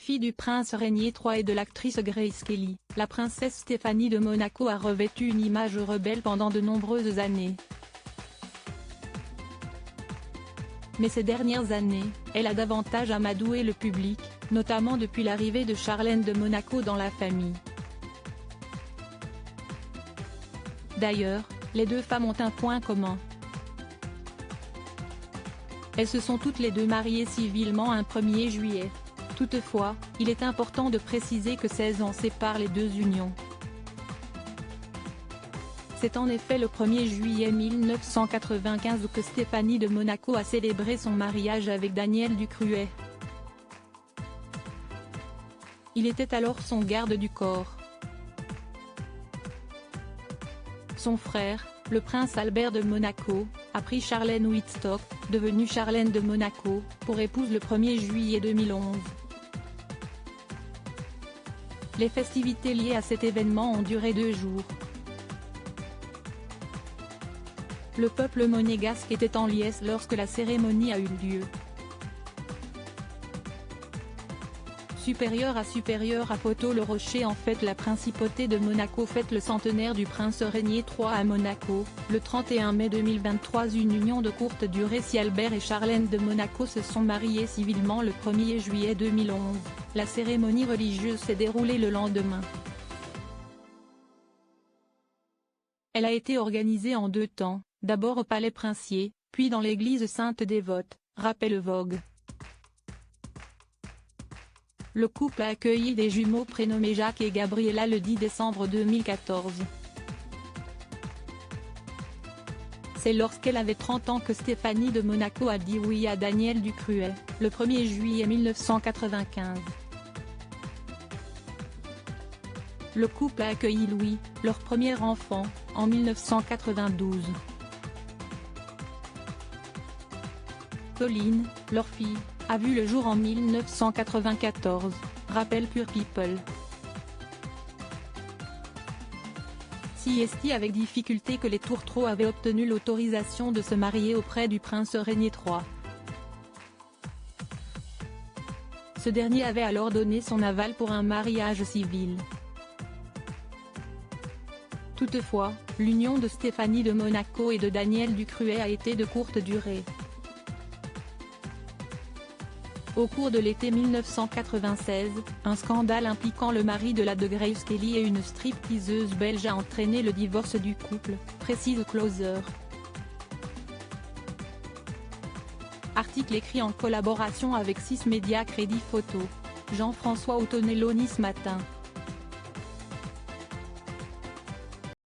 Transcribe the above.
fille du prince Régnier III et de l'actrice Grace Kelly, la princesse Stéphanie de Monaco a revêtu une image rebelle pendant de nombreuses années. Mais ces dernières années, elle a davantage amadoué le public, notamment depuis l'arrivée de Charlène de Monaco dans la famille. D'ailleurs, les deux femmes ont un point commun. Elles se sont toutes les deux mariées civilement un 1er juillet. Toutefois, il est important de préciser que 16 ans séparent les deux unions. C'est en effet le 1er juillet 1995 que Stéphanie de Monaco a célébré son mariage avec Daniel Ducruet. Il était alors son garde du corps. Son frère, le prince Albert de Monaco, a pris Charlène Wittstock, devenue Charlène de Monaco, pour épouse le 1er juillet 2011. Les festivités liées à cet événement ont duré 2 jours. Le peuple monégasque était en liesse lorsque la cérémonie a eu lieu. Supérieur à Poteau-le-Rocher. En fait, la principauté de Monaco fête le centenaire du prince Régnier III à Monaco, le 31 mai 2023. Une union de courte durée. Si Albert et Charlène de Monaco se sont mariés civilement le 1er juillet 2011, la cérémonie religieuse s'est déroulée le lendemain. Elle a été organisée en 2 temps, d'abord au Palais Princier, puis dans l'église Sainte-Dévote, rappelle Vogue. Le couple a accueilli des jumeaux prénommés Jacques et Gabriella le 10 décembre 2014. C'est lorsqu'elle avait 30 ans que Stéphanie de Monaco a dit oui à Daniel Ducruet, le 1er juillet 1995. Le couple a accueilli Louis, leur premier enfant, en 1992. Pauline, leur fille, a vu le jour en 1994, rappelle Pure People. Si est avec difficulté que les Tourtereaux avaient obtenu l'autorisation de se marier auprès du prince Régnier III. Ce dernier avait alors donné son aval pour un mariage civil. Toutefois, l'union de Stéphanie de Monaco et de Daniel Ducruet a été de courte durée. Au cours de l'été 1996, un scandale impliquant le mari de la de Grace Kelly et une stripteaseuse belge a entraîné le divorce du couple, précise Closer. Article écrit en collaboration avec 6 médias. Crédit photo, Jean-François Autonello. Nice Matin.